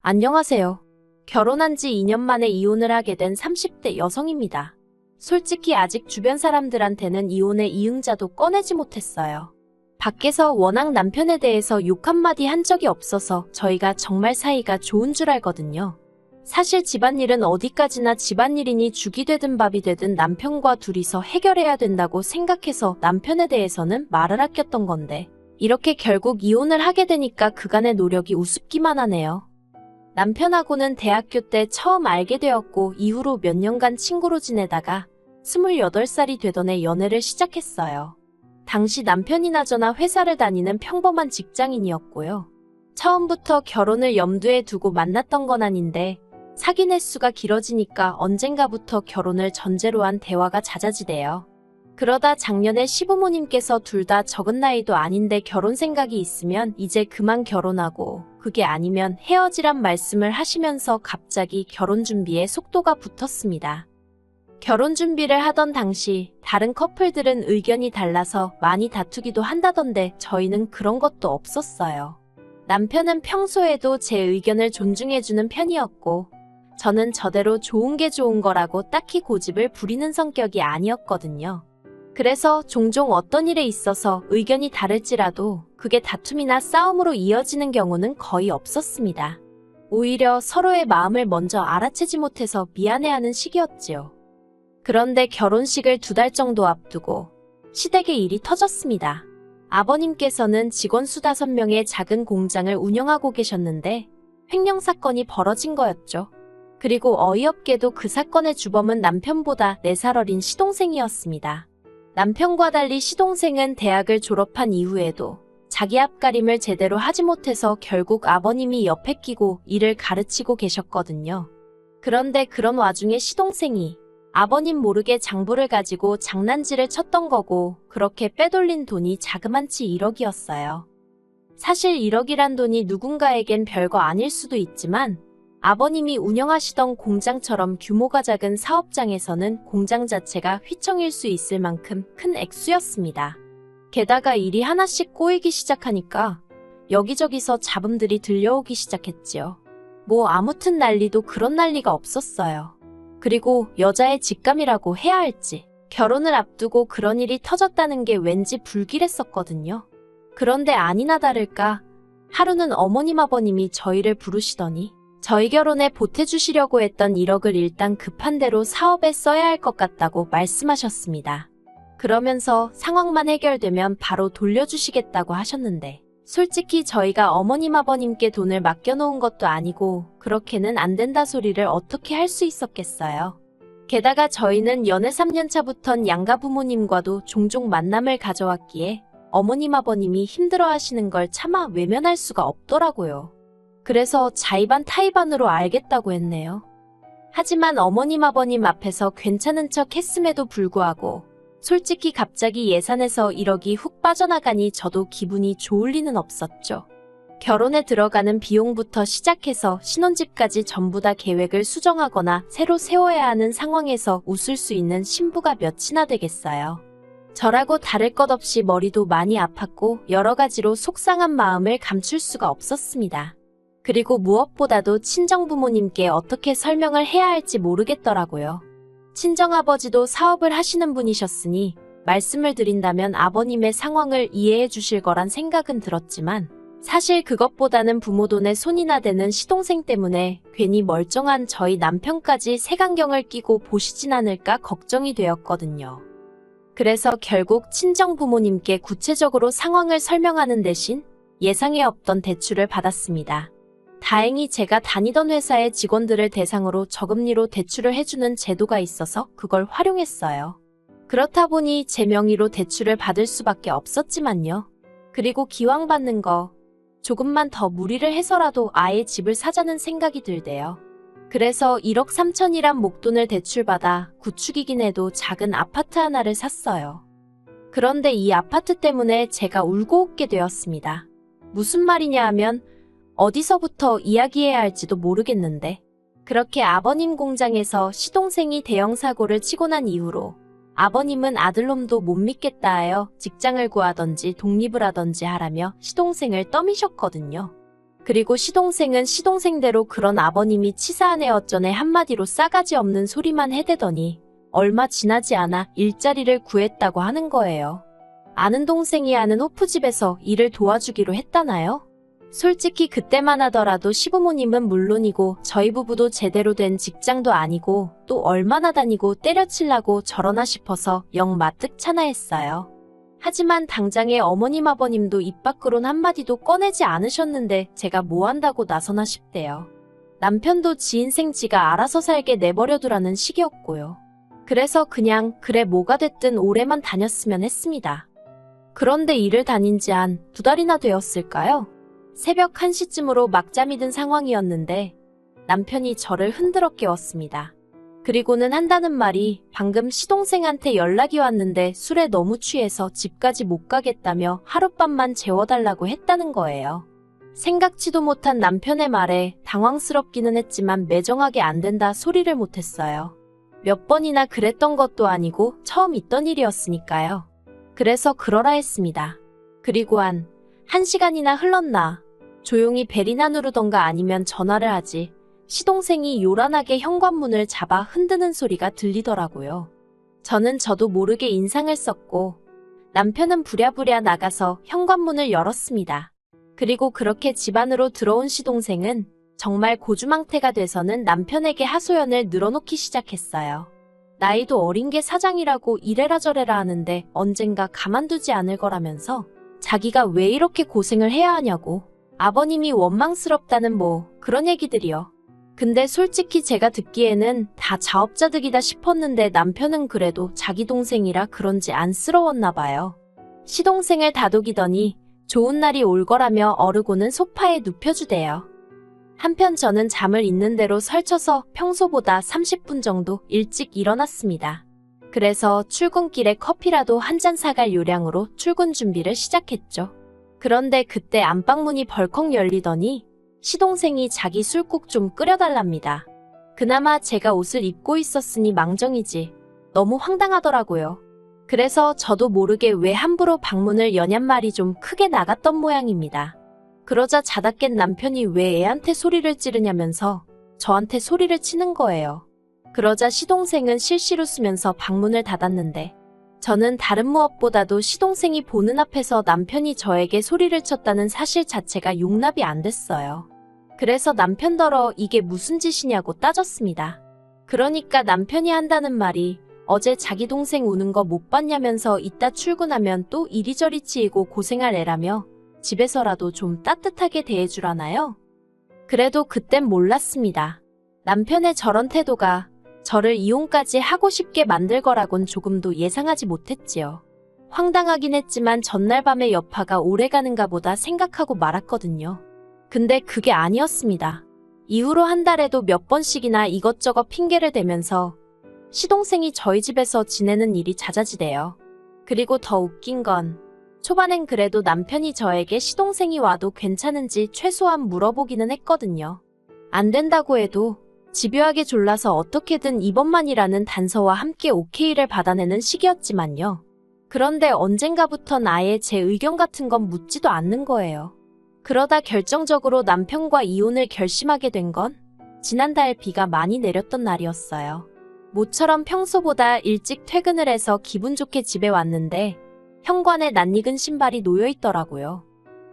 안녕하세요. 결혼한 지 2년 만에 이혼을 하게 된 30대 여성입니다. 솔직히 아직 주변 사람들한테는 이혼의 이응자도 꺼내지 못했어요. 밖에서 워낙 남편에 대해서 욕 한마디 한 적이 없어서 저희가 정말 사이가 좋은 줄 알거든요. 사실 집안일은 어디까지나 집안일이니 죽이 되든 밥이 되든 남편과 둘이서 해결해야 된다고 생각해서 남편에 대해서는 말을 아꼈던 건데 이렇게 결국 이혼을 하게 되니까 그간의 노력이 우습기만 하네요. 남편하고는 대학교 때 처음 알게 되었고 이후로 몇 년간 친구로 지내다가 28살이 되던 해 연애를 시작했어요. 당시 남편이나 저나 회사를 다니는 평범한 직장인이었고요. 처음부터 결혼을 염두에 두고 만났던 건 아닌데 사귄 횟수가 길어지니까 언젠가부터 결혼을 전제로 한 대화가 잦아지대요. 그러다 작년에 시부모님께서 둘 다 적은 나이도 아닌데 결혼 생각이 있으면 이제 그만 결혼하고 그게 아니면 헤어지란 말씀을 하시면서 갑자기 결혼 준비에 속도가 붙었습니다. 결혼 준비를 하던 당시 다른 커플들은 의견이 달라서 많이 다투기도 한다던데 저희는 그런 것도 없었어요. 남편은 평소에도 제 의견을 존중해주는 편이었고 저는 저대로 좋은 게 좋은 거라고 딱히 고집을 부리는 성격이 아니었거든요. 그래서 종종 어떤 일에 있어서 의견이 다를지라도 그게 다툼이나 싸움으로 이어지는 경우는 거의 없었습니다. 오히려 서로의 마음을 먼저 알아채지 못해서 미안해하는 시기였지요. 그런데 결혼식을 2달 정도 앞두고 시댁의 일이 터졌습니다. 아버님께서는 직원 수 5명의 작은 공장을 운영하고 계셨는데 횡령 사건이 벌어진 거였죠. 그리고 어이없게도 그 사건의 주범은 남편보다 4살 어린 시동생이었습니다. 남편과 달리 시동생은 대학을 졸업한 이후에도 자기 앞가림을 제대로 하지 못해서 결국 아버님이 옆에 끼고 일을 가르치고 계셨거든요. 그런데 그런 와중에 시동생이 아버님 모르게 장부를 가지고 장난질을 쳤던 거고 그렇게 빼돌린 돈이 자그만치 1억이었어요. 사실 1억이란 돈이 누군가에겐 별거 아닐 수도 있지만 아버님이 운영하시던 공장처럼 규모가 작은 사업장에서는 공장 자체가 휘청일 수 있을 만큼 큰 액수였습니다. 게다가 일이 하나씩 꼬이기 시작하니까 여기저기서 잡음들이 들려오기 시작했지요. 아무튼 난리도 그런 난리가 없었어요. 그리고 여자의 직감이라고 해야 할지 결혼을 앞두고 그런 일이 터졌다는 게 왠지 불길했었거든요. 그런데 아니나 다를까 하루는 어머님 아버님이 저희를 부르시더니 저희 결혼에 보태주시려고 했던 1억을 일단 급한 대로 사업에 써야 할 것 같다고 말씀하셨습니다. 그러면서 상황만 해결되면 바로 돌려주시겠다고 하셨는데 솔직히 저희가 어머님 아버님께 돈을 맡겨놓은 것도 아니고 그렇게는 안 된다 소리를 어떻게 할 수 있었겠어요. 게다가 저희는 연애 3년 차부턴 양가 부모님과도 종종 만남을 가져왔기에 어머님 아버님이 힘들어하시는 걸 차마 외면할 수가 없더라고요. 그래서 자의반 타의반으로 알겠다고 했네요. 하지만 어머님 아버님 앞에서 괜찮은 척 했음에도 불구하고 솔직히 갑자기 예산에서 1억이 훅 빠져나가니 저도 기분이 좋을 리는 없었죠. 결혼에 들어가는 비용부터 시작해서 신혼집까지 전부 다 계획을 수정하거나 새로 세워야 하는 상황에서 웃을 수 있는 신부가 몇이나 되겠어요. 저라고 다를 것 없이 머리도 많이 아팠고 여러 가지로 속상한 마음을 감출 수가 없었습니다. 그리고 무엇보다도 친정부모님께 어떻게 설명을 해야 할지 모르겠더라고요. 친정아버지도 사업을 하시는 분이셨으니 말씀을 드린다면 아버님의 상황을 이해해 주실 거란 생각은 들었지만 사실 그것보다는 부모 돈에 손이나 대는 시동생 때문에 괜히 멀쩡한 저희 남편까지 색안경을 끼고 보시진 않을까 걱정이 되었거든요. 그래서 결국 친정부모님께 구체적으로 상황을 설명하는 대신 예상에 없던 대출을 받았습니다. 다행히 제가 다니던 회사의 직원들을 대상으로 저금리로 대출을 해주는 제도가 있어서 그걸 활용했어요. 그렇다 보니 제 명의로 대출을 받을 수밖에 없었지만요. 그리고 기왕 받는 거 조금만 더 무리를 해서라도 아예 집을 사자는 생각이 들대요. 그래서 1억 3천이란 목돈을 대출받아 구축이긴 해도 작은 아파트 하나를 샀어요. 그런데 이 아파트 때문에 제가 울고 웃게 되었습니다. 무슨 말이냐 하면 어디서부터 이야기해야 할지도 모르겠는데 그렇게 아버님 공장에서 시동생이 대형 사고를 치고 난 이후로 아버님은 아들놈도 못 믿겠다 하여 직장을 구하던지 독립을 하던지 하라며 시동생을 떠미셨거든요. 그리고 시동생은 시동생대로 그런 아버님이 치사하네 어쩌네 한마디로 싸가지 없는 소리만 해대더니 얼마 지나지 않아 일자리를 구했다고 하는 거예요. 아는 동생이 아는 호프집에서 일을 도와주기로 했다나요? 솔직히 그때만 하더라도 시부모님은 물론이고 저희 부부도 제대로 된 직장도 아니고 또 얼마나 다니고 때려치려고 저러나 싶어서 영 마뜩찮아 했어요. 하지만 당장에 어머님 아버님도 입 밖으론 한마디도 꺼내지 않으셨는데 제가 뭐 한다고 나서나 싶대요. 남편도 지 인생 지가 알아서 살게 내버려두라는 식이었고요. 그래서 그냥 그래 뭐가 됐든 오래만 다녔으면 했습니다. 그런데 일을 다닌 지 한 2달이나 되었을까요? 새벽 1시쯤으로 막잠이 든 상황이었는데 남편이 저를 흔들어 깨웠습니다. 그리고는 한다는 말이 방금 시동생한테 연락이 왔는데 술에 너무 취해서 집까지 못 가겠다며 하룻밤만 재워달라고 했다는 거예요. 생각지도 못한 남편의 말에 당황스럽기는 했지만 매정하게 안 된다 소리를 못했어요. 몇 번이나 그랬던 것도 아니고 처음 있던 일이었으니까요. 그래서 그러라 했습니다. 그리고 한 1시간이나 흘렀나 조용히 벨이나 누르던가 아니면 전화를 하지 시동생이 요란하게 현관문을 잡아 흔드는 소리가 들리더라고요. 저도 모르게 인상을 썼고 남편은 부랴부랴 나가서 현관문을 열었습니다. 그리고 그렇게 집 안으로 들어온 시동생은 정말 고주망태가 돼서는 남편에게 하소연을 늘어놓기 시작했어요. 나이도 어린 게 사장이라고 이래라 저래라 하는데 언젠가 가만두지 않을 거라면서 자기가 왜 이렇게 고생을 해야 하냐고 아버님이 원망스럽다는 뭐 그런 얘기들이요. 근데 솔직히 제가 듣기에는 다 자업자득이다 싶었는데 남편은 그래도 자기 동생이라 그런지 안쓰러웠나 봐요. 시동생을 다독이더니 좋은 날이 올 거라며 어르고는 소파에 눕혀주대요. 한편 저는 잠을 있는 대로 설쳐서 평소보다 30분 정도 일찍 일어났습니다. 그래서 출근길에 커피라도 한 잔 사갈 요량으로 출근 준비를 시작했죠. 그런데 그때 안방문이 벌컥 열리더니 시동생이 자기 술국 좀 끓여달랍니다. 그나마 제가 옷을 입고 있었으니 망정이지 너무 황당하더라고요. 그래서 저도 모르게 왜 함부로 방문을 여냔 말이 좀 크게 나갔던 모양입니다. 그러자 자다 깬 남편이 왜 애한테 소리를 지르냐면서 저한테 소리를 치는 거예요. 그러자 시동생은 실실 웃으면서 방문을 닫았는데 저는 다른 무엇보다도 시동생이 보는 앞에서 남편이 저에게 소리를 쳤다는 사실 자체가 용납이 안 됐어요. 그래서 남편더러 이게 무슨 짓이냐고 따졌습니다. 그러니까 남편이 한다는 말이 어제 자기 동생 우는 거 못 봤냐면서 이따 출근하면 또 이리저리 치이고 고생할 애라며 집에서라도 좀 따뜻하게 대해주라나요? 그래도 그땐 몰랐습니다. 남편의 저런 태도가 저를 이혼까지 하고 싶게 만들 거라곤 조금도 예상하지 못했지요. 황당하긴 했지만 전날 밤의 여파가 오래가는가 보다 생각하고 말았거든요. 근데 그게 아니었습니다. 이후로 한 달에도 몇 번씩이나 이것저것 핑계를 대면서 시동생이 저희 집에서 지내는 일이 잦아지대요. 그리고 더 웃긴 건 초반엔 그래도 남편이 저에게 시동생이 와도 괜찮은지 최소한 물어보기는 했거든요. 안 된다고 해도 집요하게 졸라서 어떻게든 이번만이라는 단서와 함께 오케이를 받아내는 시기였지만요. 그런데 언젠가부턴 아예 제 의견 같은 건 묻지도 않는 거예요. 그러다 결정적으로 남편과 이혼을 결심하게 된 건 지난달 비가 많이 내렸던 날이었어요. 모처럼 평소보다 일찍 퇴근을 해서 기분 좋게 집에 왔는데 현관에 낯익은 신발이 놓여있더라고요.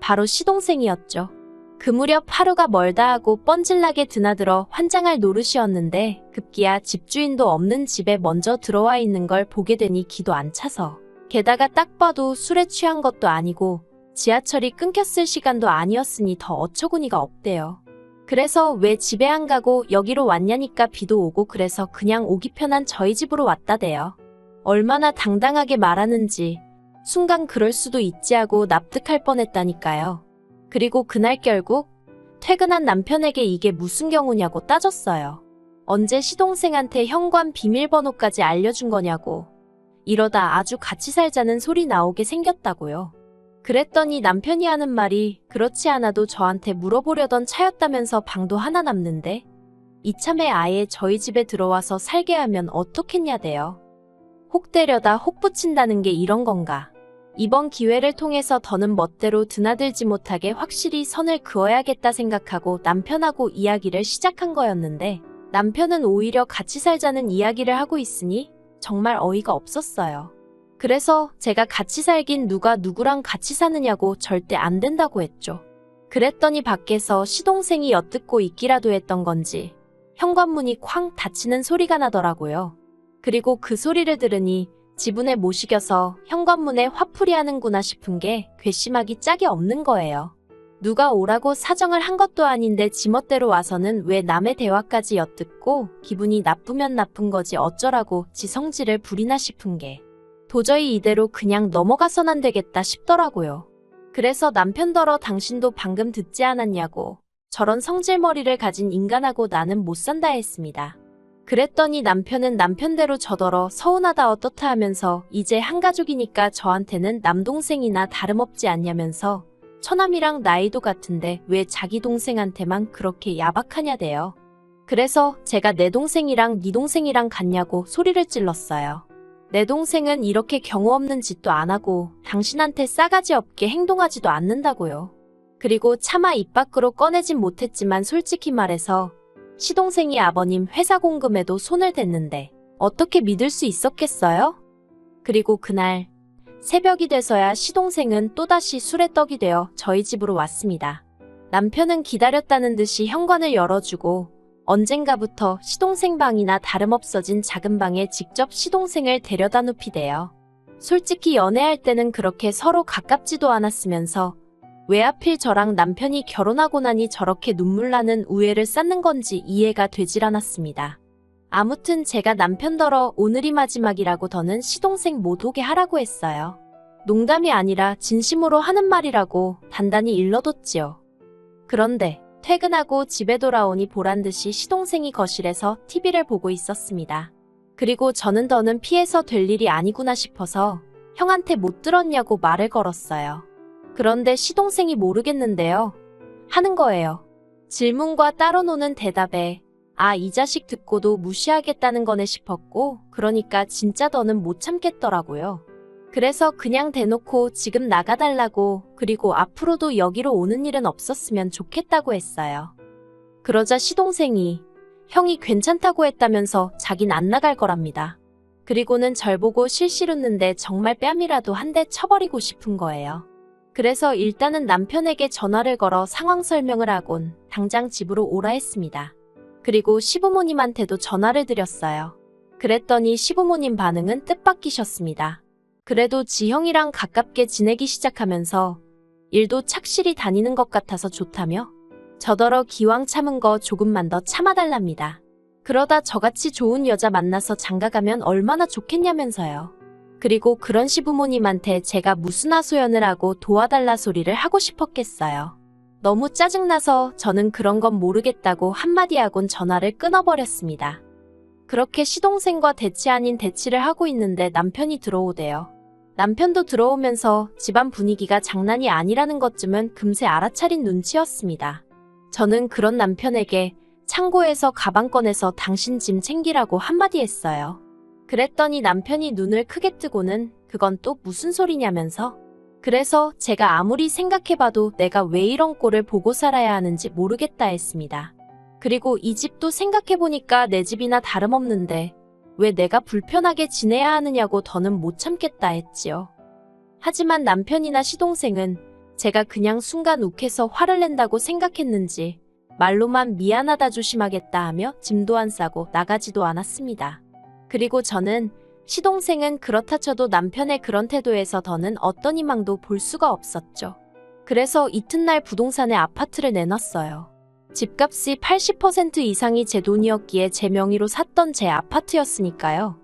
바로 시동생이었죠. 그 무렵 하루가 멀다 하고 뻔질나게 드나들어 환장할 노릇이었는데 급기야 집주인도 없는 집에 먼저 들어와 있는 걸 보게 되니 기도 안 차서 게다가 딱 봐도 술에 취한 것도 아니고 지하철이 끊겼을 시간도 아니었으니 더 어처구니가 없대요. 그래서 왜 집에 안 가고 여기로 왔냐니까 비도 오고 그래서 그냥 오기 편한 저희 집으로 왔다대요. 얼마나 당당하게 말하는지 순간 그럴 수도 있지 하고 납득할 뻔했다니까요. 그리고 그날 결국 퇴근한 남편에게 이게 무슨 경우냐고 따졌어요. 언제 시동생한테 현관 비밀번호까지 알려준 거냐고. 이러다 아주 같이 살자는 소리 나오게 생겼다고요. 그랬더니 남편이 하는 말이 그렇지 않아도 저한테 물어보려던 차였다면서 방도 하나 남는데 이참에 아예 저희 집에 들어와서 살게 하면 어떻겠냐대요. 혹 때려다 혹 붙인다는 게 이런 건가. 이번 기회를 통해서 더는 멋대로 드나들지 못하게 확실히 선을 그어야겠다 생각하고 남편하고 이야기를 시작한 거였는데 남편은 오히려 같이 살자는 이야기를 하고 있으니 정말 어이가 없었어요. 그래서 제가 같이 살긴 누가 누구랑 같이 사느냐고 절대 안 된다고 했죠. 그랬더니 밖에서 시동생이 엿듣고 있기라도 했던 건지 현관문이 쾅 닫히는 소리가 나더라고요. 그리고 그 소리를 들으니 지분에 못 이겨서 현관문에 화풀이 하는구나 싶은 게 괘씸하기 짝이 없는 거예요. 누가 오라고 사정을 한 것도 아닌데 지멋대로 와서는 왜 남의 대화까지 엿듣고 기분이 나쁘면 나쁜 거지 어쩌라고 지 성질을 부리나 싶은 게 도저히 이대로 그냥 넘어가선 안 되겠다 싶더라고요. 그래서 남편더러 당신도 방금 듣지 않았냐고 저런 성질머리를 가진 인간하고 나는 못 산다 했습니다. 그랬더니 남편은 남편대로 저더러 서운하다 어떻다 하면서 이제 한 가족이니까 저한테는 남동생이나 다름없지 않냐면서 처남이랑 나이도 같은데 왜 자기 동생한테만 그렇게 야박하냐대요. 그래서 제가 내 동생이랑 네 동생이랑 같냐고 소리를 찔렀어요. 내 동생은 이렇게 경우 없는 짓도 안 하고 당신한테 싸가지 없게 행동하지도 않는다고요. 그리고 차마 입 밖으로 꺼내진 못했지만 솔직히 말해서 시동생이 아버님 회사 공금에도 손을 댔는데 어떻게 믿을 수 있었겠어요? 그리고 그날 새벽이 돼서야 시동생은 또다시 술에 떡이 되어 저희 집으로 왔습니다. 남편은 기다렸다는 듯이 현관을 열어주고 언젠가부터 시동생 방이나 다름없어진 작은 방에 직접 시동생을 데려다 눕히대요. 솔직히 연애할 때는 그렇게 서로 가깝지도 않았으면서 왜 하필 저랑 남편이 결혼하고 나니 저렇게 눈물 나는 우애를 쌓는 건지 이해가 되질 않았습니다. 아무튼 제가 남편더러 오늘이 마지막이라고 더는 시동생 못 오게 하라고 했어요. 농담이 아니라 진심으로 하는 말이라고 단단히 일러뒀지요. 그런데 퇴근하고 집에 돌아오니 보란듯이 시동생이 거실에서 TV를 보고 있었습니다. 그리고 저는 더는 피해서 될 일이 아니구나 싶어서 형한테 못 들었냐고 말을 걸었어요. 그런데 시동생이 모르겠는데요. 하는 거예요. 질문과 따로 노는 대답에 아, 이 자식 듣고도 무시하겠다는 거네 싶었고 그러니까 진짜 더는 못 참겠더라고요. 그래서 그냥 대놓고 지금 나가달라고 그리고 앞으로도 여기로 오는 일은 없었으면 좋겠다고 했어요. 그러자 시동생이 형이 괜찮다고 했다면서 자긴 안 나갈 거랍니다. 그리고는 절 보고 실실 웃는데 정말 뺨이라도 한 대 쳐버리고 싶은 거예요. 그래서 일단은 남편에게 전화를 걸어 상황 설명을 하곤 당장 집으로 오라 했습니다. 그리고 시부모님한테도 전화를 드렸어요. 그랬더니 시부모님 반응은 뜻밖이셨습니다. 그래도 지형이랑 가깝게 지내기 시작하면서 일도 착실히 다니는 것 같아서 좋다며 저더러 기왕 참은 거 조금만 더 참아달랍니다. 그러다 저같이 좋은 여자 만나서 장가가면 얼마나 좋겠냐면서요. 그리고 그런 시부모님한테 제가 무슨 하소연을 하고 도와달라 소리를 하고 싶었겠어요. 너무 짜증나서 저는 그런 건 모르겠다고 한마디 하곤 전화를 끊어버렸습니다. 그렇게 시동생과 대치 아닌 대치를 하고 있는데 남편이 들어오대요. 남편도 들어오면서 집안 분위기가 장난이 아니라는 것쯤은 금세 알아차린 눈치였습니다. 저는 그런 남편에게 창고에서 가방 꺼내서 당신 짐 챙기라고 한마디 했어요. 그랬더니 남편이 눈을 크게 뜨고는 그건 또 무슨 소리냐면서 그래서 제가 아무리 생각해봐도 내가 왜 이런 꼴을 보고 살아야 하는지 모르겠다 했습니다. 그리고 이 집도 생각해보니까 내 집이나 다름없는데 왜 내가 불편하게 지내야 하느냐고 더는 못 참겠다 했지요. 하지만 남편이나 시동생은 제가 그냥 순간 욱해서 화를 낸다고 생각했는지 말로만 미안하다 조심하겠다 하며 짐도 안 싸고 나가지도 않았습니다. 그리고 저는 시동생은 그렇다 쳐도 남편의 그런 태도에서 더는 어떤 희망도 볼 수가 없었죠. 그래서 이튿날 부동산에 아파트를 내놨어요. 집값이 80% 이상이 제 돈이었기에 제 명의로 샀던 제 아파트였으니까요.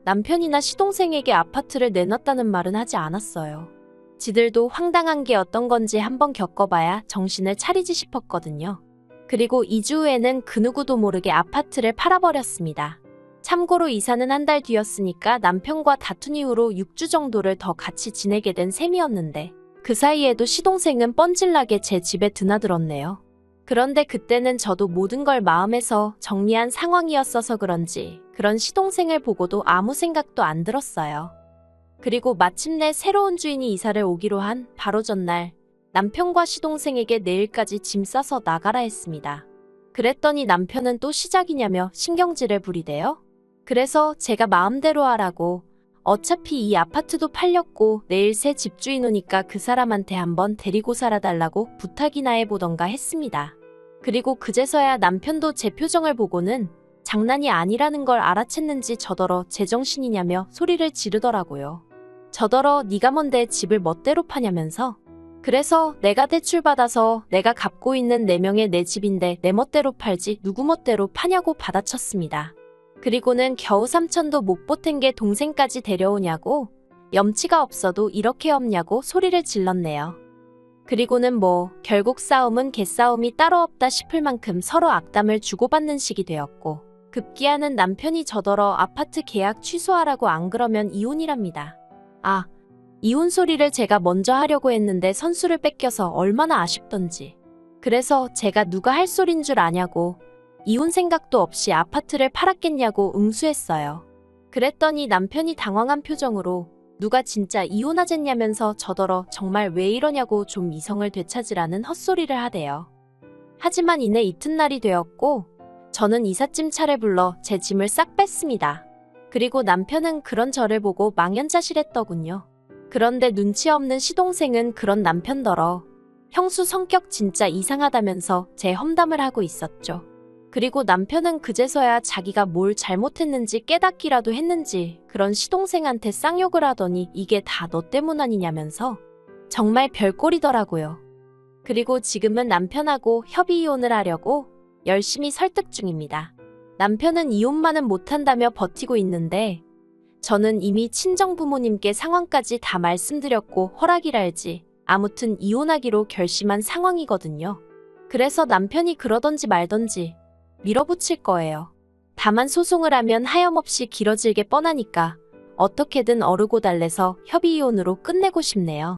남편이나 시동생에게 아파트를 내놨다는 말은 하지 않았어요. 지들도 황당한 게 어떤 건지 한번 겪어봐야 정신을 차리지 싶었거든요. 그리고 2주 후에는 그 누구도 모르게 아파트를 팔아버렸습니다. 참고로 이사는 한 달 뒤였으니까 남편과 다툰 이후로 6주 정도를 더 같이 지내게 된 셈이었는데 그 사이에도 시동생은 뻔질나게 제 집에 드나들었네요. 그런데 그때는 저도 모든 걸 마음에서 정리한 상황이었어서 그런지 그런 시동생을 보고도 아무 생각도 안 들었어요. 그리고 마침내 새로운 주인이 이사를 오기로 한 바로 전날 남편과 시동생에게 내일까지 짐 싸서 나가라 했습니다. 그랬더니 남편은 또 시작이냐며 신경질을 부리대요. 그래서 제가 마음대로 하라고, 어차피 이 아파트도 팔렸고 내일 새 집주인 오니까 그 사람한테 한번 데리고 살아달라고 부탁이나 해보던가 했습니다. 그리고 그제서야 남편도 제 표정을 보고는 장난이 아니라는 걸 알아챘는지 저더러 제정신이냐며 소리를 지르더라고요. 저더러 네가 뭔데 집을 멋대로 파냐면서. 그래서 내가 대출받아서 내가 갚고 있는 4명의 내 집인데 내 멋대로 팔지 누구 멋대로 파냐고 받아쳤습니다. 그리고는 겨우 3천도 못 보탠 게 동생까지 데려오냐고, 염치가 없어도 이렇게 없냐고 소리를 질렀네요. 그리고는 결국 싸움은 개싸움이 따로 없다 싶을 만큼 서로 악담을 주고받는 식이 되었고, 급기야는 남편이 저더러 아파트 계약 취소하라고 안 그러면 이혼이랍니다. 이혼 소리를 제가 먼저 하려고 했는데 선수를 뺏겨서 얼마나 아쉽던지. 그래서 제가 누가 할 소린 줄 아냐고, 이혼 생각도 없이 아파트를 팔았겠냐고 응수했어요. 그랬더니 남편이 당황한 표정으로 누가 진짜 이혼하겠냐면서 저더러 정말 왜 이러냐고 좀 이성을 되찾으라는 헛소리를 하대요. 하지만 이내 이튿날이 되었고 저는 이삿짐 차를 불러 제 짐을 싹 뺐습니다. 그리고 남편은 그런 저를 보고 망연자실했더군요. 그런데 눈치 없는 시동생은 그런 남편더러 형수 성격 진짜 이상하다면서 제 험담을 하고 있었죠. 그리고 남편은 그제서야 자기가 뭘 잘못했는지 깨닫기라도 했는지 그런 시동생한테 쌍욕을 하더니 이게 다 너 때문 아니냐면서 정말 별꼴이더라고요. 그리고 지금은 남편하고 협의 이혼을 하려고 열심히 설득 중입니다. 남편은 이혼만은 못한다며 버티고 있는데 저는 이미 친정부모님께 상황까지 다 말씀드렸고 허락이랄지 아무튼 이혼하기로 결심한 상황이거든요. 그래서 남편이 그러던지 말던지 밀어붙일 거예요. 다만 소송을 하면 하염없이 길어질 게 뻔하니까 어떻게든 어르고 달래서 협의 이혼으로 끝내고 싶네요.